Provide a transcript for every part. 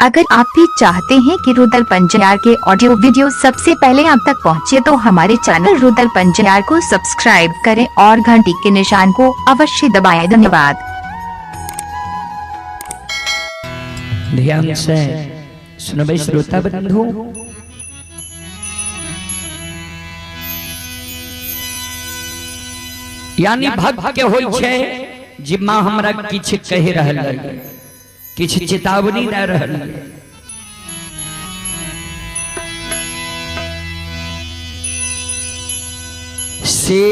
अगर आप भी चाहते हैं कि रुदल पंजयार के ऑडियो वीडियो सबसे पहले आप तक पहुंचे तो हमारे चैनल रुदल पंजयार को सब्सक्राइब करें और घंटी के निशान को अवश्य दबाएं। धन्यवाद। ध्यान से सुनबे श्रोता बंधु, यानी भक्त के होय छे जिम्मा हमरा किछ कह रहल है, किछ चेतावनी दे रहल है। से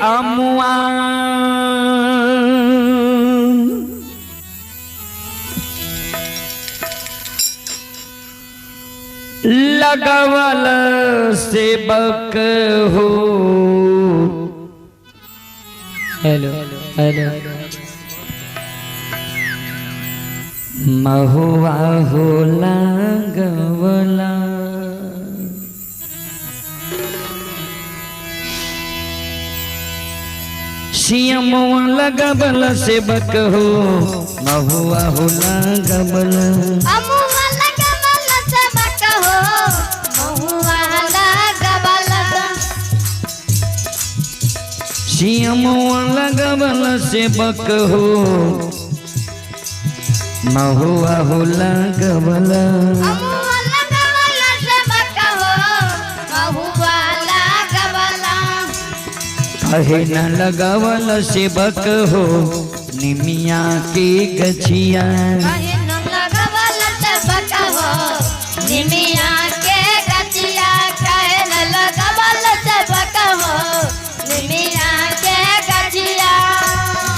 अमुआ लगवल सेवक हो। हेलो हेलो महुआ हो लगवला सियमुआ लगवल सेवक हो। महुआ हो लगवला सियमुआ लगवल सेवक हो। महुआ हो लगवल कहे न लगवल सेवक हो। निमिया के गछिया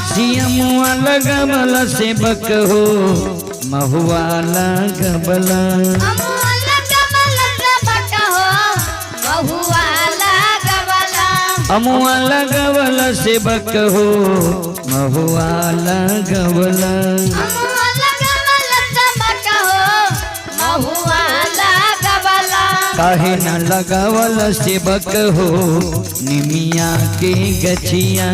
सियमुआ लगवल सेवक हो। महुआ लगवल अमुआ लगवल सेवक हो। महुआ लगवल काहे न लगवल सेवक हो। निमिया के गछिया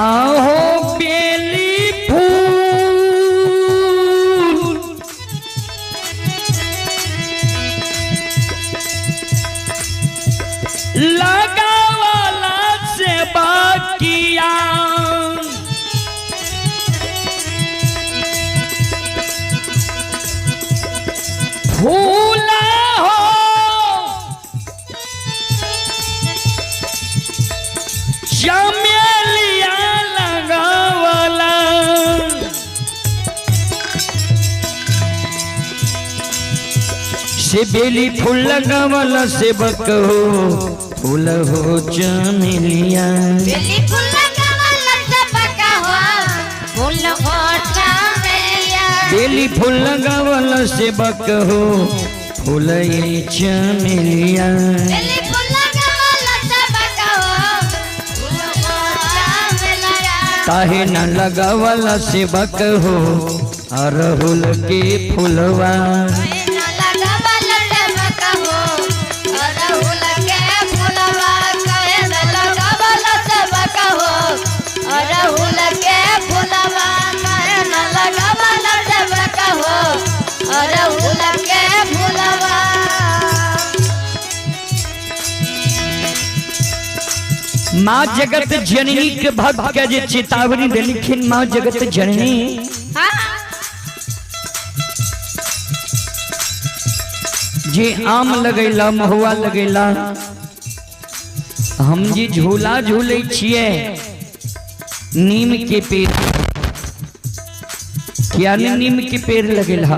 आहो बेली फूल लगावला से बाकिया फूला हो चमेलिया लगावला से बेली फूल लगावल सेवक हो। फूल हो चमेलिया बेली फूल लगावल सेवक हो। फूल हो चमेलिया बेली फूल लगावल सेवक हो। फूल ये चमेलिया बेली फूल लगावल सेवक हो। फूल हो चमेलिया काहे न लगावल सेवक हो। अरहुल के फूलवा माँ जगत जननी के भक्त के जे चेतावनी देलिखिन। माँ जगत जननी जे आम लगैला महुआ लगैला हम जी झूला झूले छिए नीम के पेड़ क्या नीम के पेड़ लगेला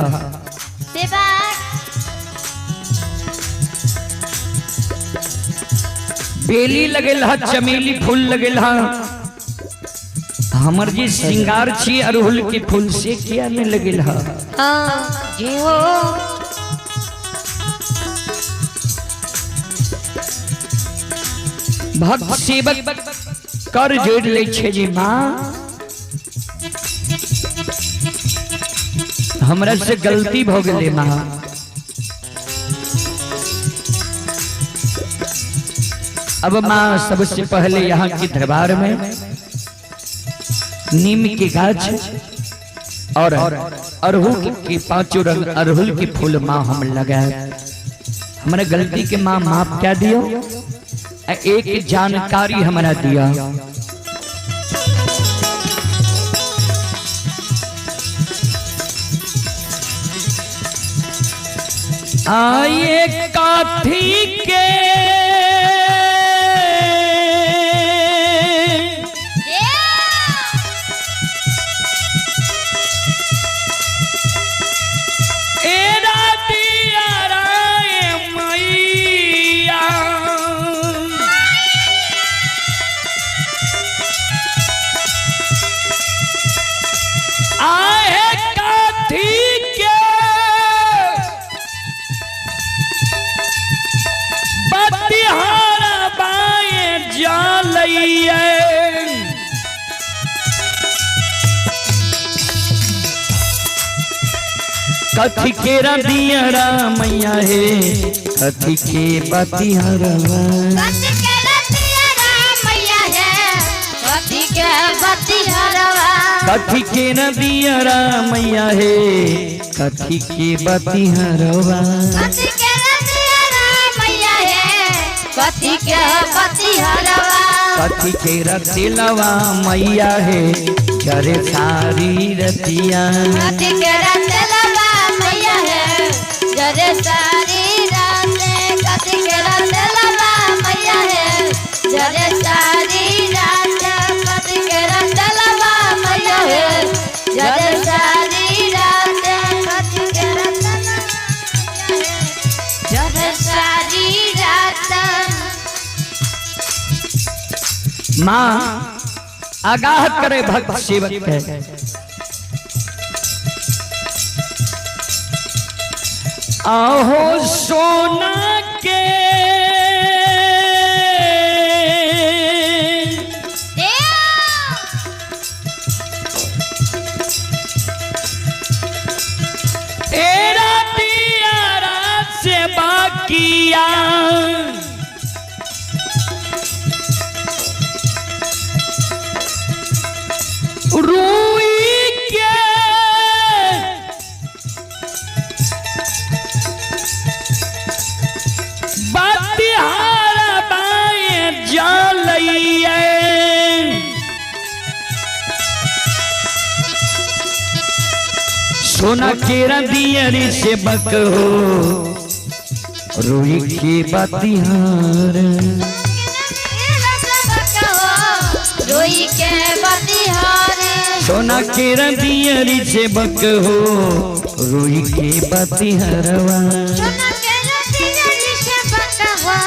बेली लगेला चमेली फूल लगेला। हमर जी श्रृंगार छी अरहुल के फूल से किया नहीं लगेला। जी हो भक्त सेवक कर जोड़ ले छे जी माँ हमरा से गलती हो गई माँ। अब माँ सबसे पहले यहाँ की दरबार में नीम की गाछ और अड़हुल के 5 रंग अड़हुल के फूल माँ हम लगाए। हमारे गलती के माँ माफ क्या दियो, एक जानकारी हमारा दिया। आए काठी के कथी के दियरा मैया है, कथी के बतिहरवा, कथी के रतिया मैया है, कथी के बतिहरवा, कथी के दियरा मैया है, कथी के बतिहरवा, कथी के रतिया मैया है, कथी के बतिहरवा, कथी के रतिलवा मैया है, करे सारी रतिया, कथी के रतिलवा मैया है, जरे सारी रातें, कथी के रतिलवा मैया है, जरे सारी रातें, कथी के रतिलवा मैया है, जरे सारी रातें, कथी के रतिलवा मैया है, जरे सारी रातें। माँ आगाह करे भक्त सेवक के, आहो सोना के एरा दियारा से बाकिया, रूई के बतिहारा बाएं जालइए, सोना के दियरी से बक हो, रूई के बतिहार, रोई के बतिहार, सोना के दियरी से बक हो, रूई के बतिहरवा, सोना के रतिया से बकवा,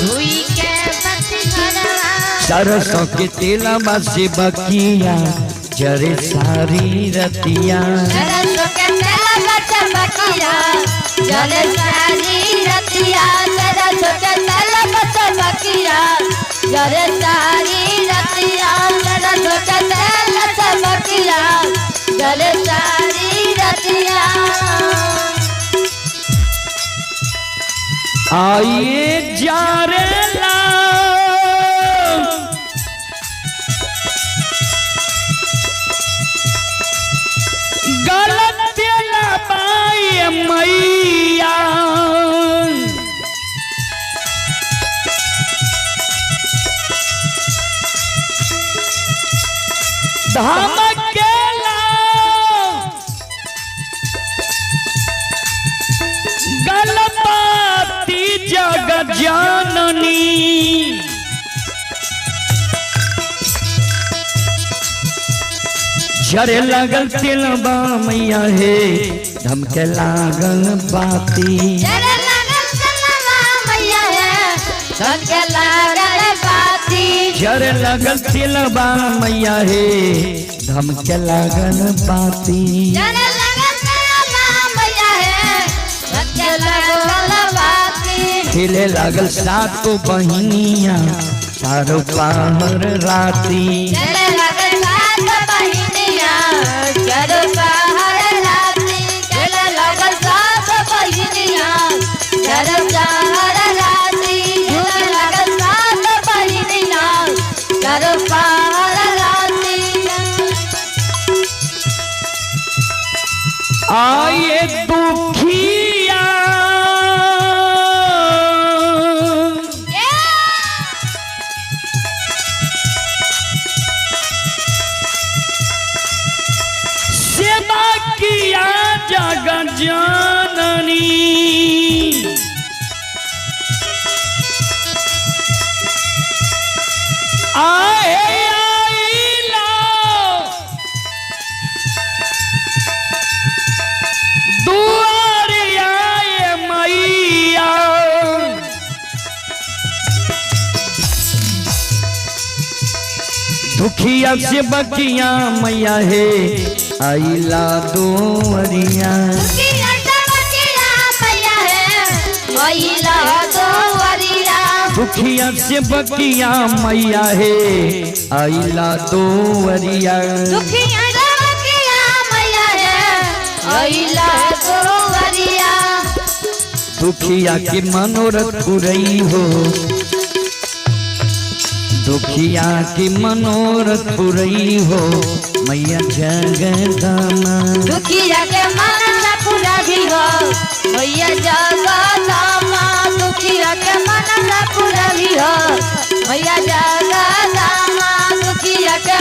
रोई के बतिहरवा, सरसों के तेलवा से बकिया, जरे सारी रतिया, सरसों के तेलवा से बकिया, जरे सारी रतिया, सरसों के तेलवा से बकिया, जरे सारी रतिया, सरसों के तेलवा से बकिया, जरे सारी रतिया। आइए जा रे ला गलत लबाई मैया, धमकेला गलबाती जग जाननी, झरे लगल तिलबा मैया है, धमके लागल बाती, जरे लगल तिलवा मैया है, धमके लागल बाती, झरे लगल तिलबा मैया है, धमके लागल बाती, जरे लगल तिलवा मैया है, धमके लागल बाती, खिले लागल सातो बहिनिया, चारों पहर राती, जरे लगल सात बहिनी आए दुखिया सेवा किया जग जननी आए आइला दुआरिया ये मैया दुखिया से बकिया मैया है आइला दुआरिया दुखिया से बकिया मैया है आइला दुआरिया दुखिया के मनोरथ पुरई हो दुखिया के मनोरथ पुरई हो मैया जगदम्बा दुखिया के मनोरथ पूरा भी हो मैया जगदम्बा दुखिया के मनोरथ पूरा भी हो मैया जगदम्बा दुखिया के